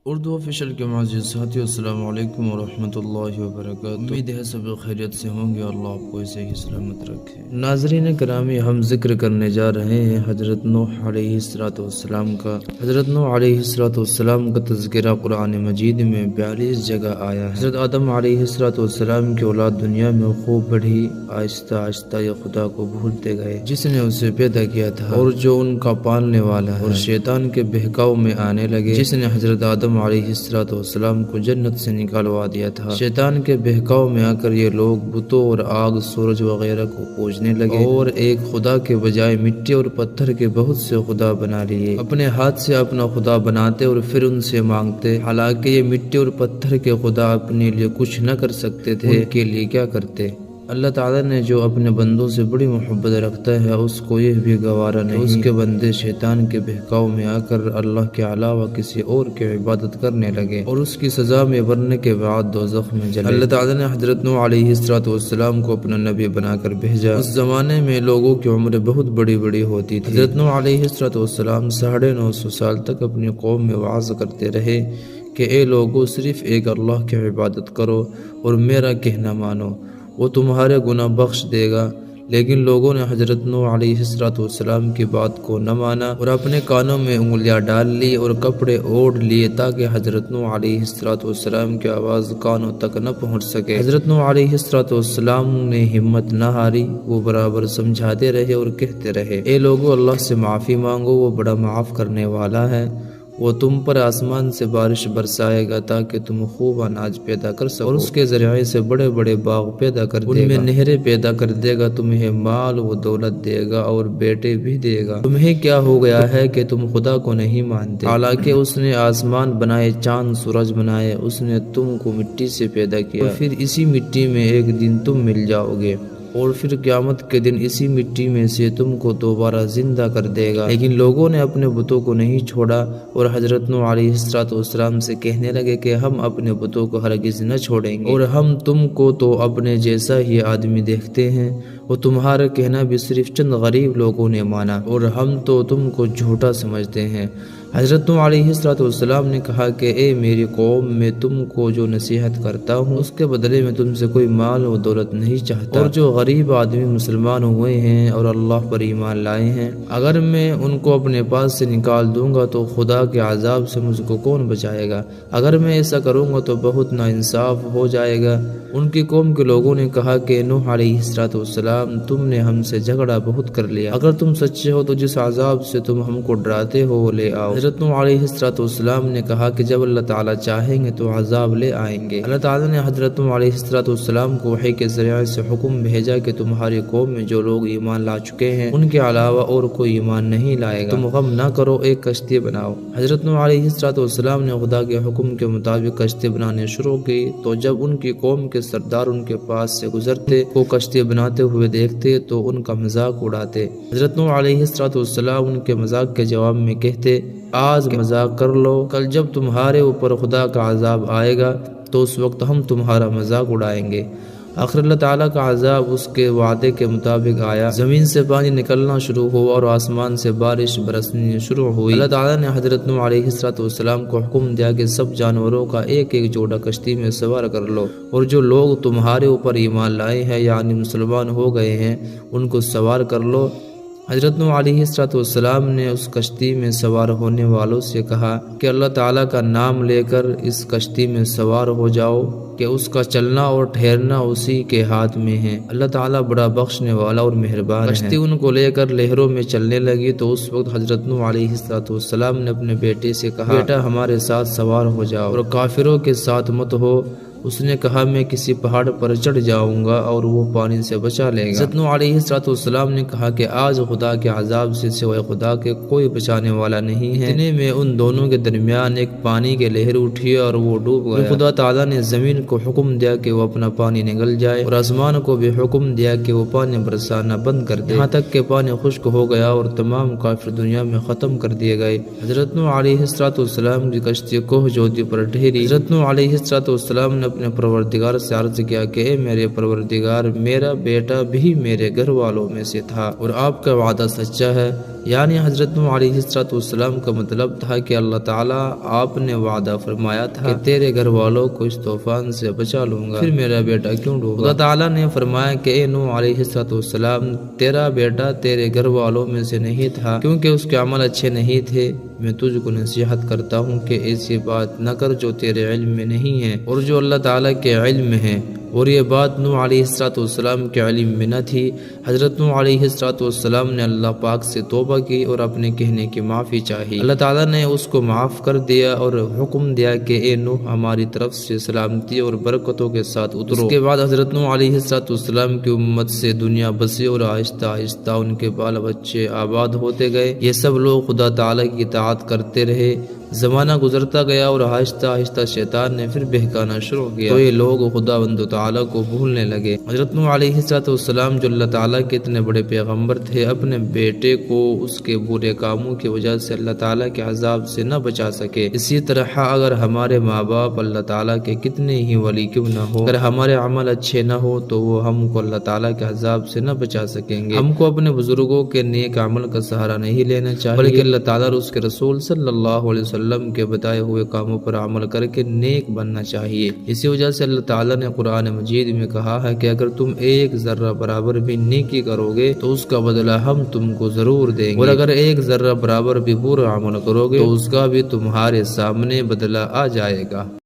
Urdu official کے معزز ساتھیو، السلام علیکم ورحمۃ اللہ وبرکاتہ۔ امید ہے سب خیریت سے ہوں گے، اللہ آپ کو ایسے ہی سلامت رکھے۔ ناظرین گرامی، ہم ذکر کرنے جا رہے ہیں حضرت نوح علیہ السلام کا۔ حضرت نوح علیہ السلام کا تذکرہ قرآن مجید میں 42 جگہ آیا ہے۔ حضرت آدم علیہ السلام کی اولاد دنیا میں خوب بڑھی، آہستہ آہستہ یہ خدا کو بھولتے گئے جس نے اسے پیدا کیا تھا اور جو ان کا پالنے والا ہے، اور شیطان کے بہکاؤ میں آنے لگے جس نے حضرت آدم علیہ السلام کو جنت سے نکالوا دیا تھا۔ شیطان کے بہکاؤ میں آ کر یہ لوگ بتوں اور آگ، سورج وغیرہ کو پوجنے لگے اور ایک خدا کے بجائے مٹی اور پتھر کے بہت سے خدا بنا لیے۔ اپنے ہاتھ سے اپنا خدا بناتے اور پھر ان سے مانگتے، حالانکہ یہ مٹی اور پتھر کے خدا اپنے لیے کچھ نہ کر سکتے تھے، ان کے لیے کیا کرتے؟ اللہ تعالیٰ نے جو اپنے بندوں سے بڑی محبت رکھتا ہے اس کو یہ بھی گوارا نہیں اس کے بندے شیطان کے بہکاؤ میں آ کر اللہ کے علاوہ کسی اور کی عبادت کرنے لگے اور اس کی سزا میں مرنے کے بعد دوزخ میں جلے۔ اللہ تعالیٰ نے حضرت نوح علیہ السلام کو اپنا نبی بنا کر بھیجا۔ اس زمانے میں لوگوں کی عمر بہت بڑی بڑی ہوتی تھی۔ حضرت نوح علیہ السلام 950 سال تک اپنی قوم میں وعظ کرتے رہے کہ اے لوگو، صرف ایک اللہ کی عبادت کرو اور میرا کہنا مانو، وہ تمہارے گناہ بخش دے گا۔ لیکن لوگوں نے حضرت نوح علیہ السلام کی بات کو نہ مانا اور اپنے کانوں میں انگلیاں ڈال لی اور کپڑے اوڑھ لیے تاکہ حضرت نوح علیہ السلام کی آواز کانوں تک نہ پہنچ سکے۔ حضرت نوح علیہ السلام نے ہمت نہ ہاری، وہ برابر سمجھاتے رہے اور کہتے رہے، اے لوگو، اللہ سے معافی مانگو، وہ بڑا معاف کرنے والا ہے، وہ تم پر آسمان سے بارش برسائے گا تاکہ تم خوب اناج پیدا کر سکو اور اس کے ذریعے سے بڑے بڑے باغ پیدا کر دے گا، ان میں نہریں پیدا کر دے گا، تمہیں مال و دولت دے گا اور بیٹے بھی دے گا۔ تمہیں کیا ہو گیا ہے کہ تم خدا کو نہیں مانتے؟ حالانکہ اس نے آسمان بنائے، چاند سورج بنائے، اس نے تم کو مٹی سے پیدا کیا اور پھر اسی مٹی میں ایک دن تم مل جاؤ گے اور پھر قیامت کے دن اسی مٹی میں سے تم کو دوبارہ زندہ کر دے گا۔ لیکن لوگوں نے اپنے بتوں کو نہیں چھوڑا اور حضرت نوح علیہ السلام سے کہنے لگے کہ ہم اپنے بتوں کو ہرگز نہ چھوڑیں گے اور ہم تم کو تو اپنے جیسا ہی آدمی دیکھتے ہیں، اور تمہارا کہنا بھی صرف چند غریب لوگوں نے مانا اور ہم تو تم کو جھوٹا سمجھتے ہیں۔ حضرت نوح علیہ السلام نے کہا کہ اے میری قوم، میں تم کو جو نصیحت کرتا ہوں اس کے بدلے میں تم سے کوئی مال و دولت نہیں چاہتا، اور جو غریب آدمی مسلمان ہوئے ہیں اور اللہ پر ایمان لائے ہیں، اگر میں ان کو اپنے پاس سے نکال دوں گا تو خدا کے عذاب سے مجھ کو کون بچائے گا؟ اگر میں ایسا کروں گا تو بہت ناانصاف ہو جائے گا۔ ان کی قوم کے لوگوں نے کہا کہ نوح علیہ السلام، تم نے ہم سے جھگڑا بہت کر لیا، اگر تم سچے ہو تو جس عذاب سے تم ہم کو ڈراتے ہو وہ لے آؤ۔ حضرت نوح علیہ السلام نے کہا کہ جب اللہ تعالیٰ چاہیں گے تو عذاب لے آئیں گے۔ اللہ تعالیٰ نے حضرت نوح علیہ السلام کو وحی کے ذریعے سے حکم بھیجا کہ تمہاری قوم میں جو لوگ ایمان لا چکے ہیں ان کے علاوہ اور کوئی ایمان نہیں لائے گا، تم غم نہ کرو، ایک کشتی بناؤ۔ حضرت نوح علیہ السلام نے خدا کے حکم کے مطابق کشتی بنانے شروع کی تو جب ان کی قوم کے سردار ان کے پاس سے گزرتے، وہ کشتی بناتے ہوئے دیکھتے تو ان کا مذاق اڑاتے۔ حضرت نوح علیہ السلام ان کے مذاق کے جواب میں کہتے، آج مذاق کر لو، کل جب تمہارے اوپر خدا کا عذاب آئے گا تو اس وقت ہم تمہارا مذاق اڑائیں گے۔ آخر اللہ تعالیٰ کا عذاب اس کے وعدے کے مطابق آیا، زمین سے پانی نکلنا شروع ہوا اور آسمان سے بارش برسنی شروع ہوئی۔ اللہ تعالیٰ نے حضرت نوح علیہ السلام کو حکم دیا کہ سب جانوروں کا ایک ایک جوڑا کشتی میں سوار کر لو اور جو لوگ تمہارے اوپر ایمان لائے ہیں یعنی مسلمان ہو گئے ہیں ان کو سوار کر لو۔ حضرت نوح علیہ السلام نے اس کشتی میں سوار ہونے والوں سے کہا کہ اللہ تعالیٰ کا نام لے کر اس کشتی میں سوار ہو جاؤ کہ اس کا چلنا اور ٹھہرنا اسی کے ہاتھ میں ہے، اللہ تعالیٰ بڑا بخشنے والا اور مہربان ہے۔ کشتی ان کو لے کر لہروں میں چلنے لگی تو اس وقت حضرت نوح علیہ السلام نے اپنے بیٹے سے کہا، بیٹا ہمارے ساتھ سوار ہو جاؤ اور کافروں کے ساتھ مت ہو۔ اس نے کہا، میں کسی پہاڑ پر چڑھ جاؤں گا اور وہ پانی سے بچا لے گا۔ حضرت نوح علیہ السلام نے کہا کہ آج خدا کے عذاب سے سوائے خدا کے کوئی بچانے والا نہیں ہے۔ اتنے میں ان دونوں کے درمیان ایک پانی کی لہر اٹھی اور وہ ڈوب گیا۔ خدا تعالیٰ نے زمین کو حکم دیا کہ وہ اپنا پانی نگل جائے اور آسمان کو بھی حکم دیا کہ وہ پانی برسانا بند کر دے، یہاں تک کہ پانی خشک ہو گیا اور تمام کافر دنیا میں ختم کر دیے گئے۔ حضرت نوح علیہ السلام کی کشتی کوہ جودی پر ٹھہری۔ حضرت نوح علیہ السلام نے اپنے پروردگار سے عرض کیا کہ اے میرے پروردگار، میرا بیٹا بھی میرے گھر والوں میں سے تھا اور آپ کا وعدہ سچا ہے۔ یعنی حضرت نوح علیہ السلام کا مطلب تھا کہ اللہ تعالیٰ آپ نے وعدہ فرمایا تھا کہ تیرے گھر والوں کو اس طوفان سے بچا لوں گا، پھر میرا بیٹا کیوں ڈوبا؟ اللہ تعالیٰ نے فرمایا کہ اے نوح علیہ السلام، تیرا بیٹا تیرے گھر والوں میں سے نہیں تھا کیونکہ اس کے عمل اچھے نہیں تھے۔ میں تجھ کو نصیحت کرتا ہوں کہ ایسی بات نہ کر جو تیرے علم میں نہیں ہے اور جو اللہ تعالیٰ کے علم میں ہے۔ اور یہ بات نوح علیہ السلام کے علم میں نہ تھی۔ حضرت نوح علیہ السلام نے اللہ پاک سے توبہ کی اور اپنے کہنے کی معافی چاہی۔ اللہ تعالیٰ نے اس کو معاف کر دیا اور حکم دیا کہ اے نوح، ہماری طرف سے سلامتی اور برکتوں کے ساتھ اترو۔ اس کے بعد حضرت نوح علیہ السلام کی امت سے دنیا بسی اور آہستہ آہستہ ان کے بال بچے آباد ہوتے گئے۔ یہ سب لوگ خدا تعالیٰ کی اطاعت کرتے رہے۔ زمانہ گزرتا گیا اور آہستہ آہستہ شیطان نے پھر بہکانا شروع کیا تو یہ لوگ خداوند تعالیٰ کو بھولنے لگے۔ حضرت نوح علیہ السلام جو اللہ تعالیٰ کے اتنے بڑے پیغمبر تھے، اپنے بیٹے کو اس کے برے کاموں کی وجہ سے اللہ تعالیٰ کے عذاب سے نہ بچا سکے۔ اسی طرح اگر ہمارے ماں باپ اللہ تعالیٰ کے کتنے ہی ولی کیوں نہ ہو، اگر ہمارے عمل اچھے نہ ہو تو وہ ہم کو اللہ تعالیٰ کے عذاب سے نہ بچا سکیں گے۔ ہم کو اپنے بزرگوں کے نیک عمل کا سہارا نہیں لینا چاہیے بلکہ اللہ تعالیٰ اور اس کے رسول صلی اللہ علیہ وسلم کے بتائے ہوئے کاموں پر عمل کر کے نیک بننا چاہیے۔ اسی وجہ سے اللہ تعالیٰ نے قرآن مجید میں کہا ہے کہ اگر تم ایک ذرہ برابر بھی نیکی کرو گے تو اس کا بدلہ ہم تم کو ضرور دیں گے، اور اگر ایک ذرہ برابر بھی برا عمل کرو گے تو اس کا بھی تمہارے سامنے بدلہ آ جائے گا۔